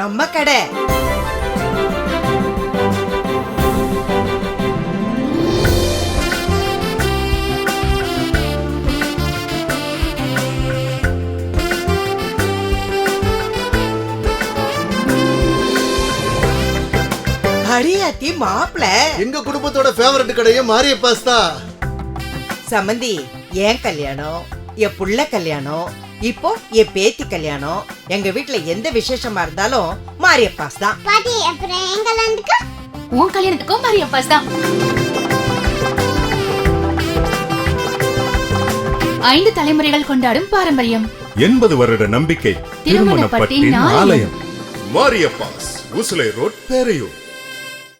நம்ம கடை. அடியாத்தி மாப்பிள, எங்க குடும்பத்தோட ஃபேவரட் கடையே மாரியப்பாஸ் தான். சம்பந்தி, என் கல்யாணம், என் புள்ள கல்யாணம், இப்போ என் பேத்தி கல்யாணம், எங்க வீட்டுல எந்த விசேஷமா இருந்தாலும் மாரியப்பாஸ் தான். பாட்டி, அப்புறம் என் கல்யாணத்துக்கு? உன் கல்யாணத்துக்கும் மாரியப்பாஸ் தான். 5 தலைமுறைகள் கொண்டாடும் பாரம்பரியம், 80 வருட நம்பிக்கை, திருமணப்பட்டின் ஆலயம் மாரியப்பாஸ், உசிலை ரோட், பேரையூர்.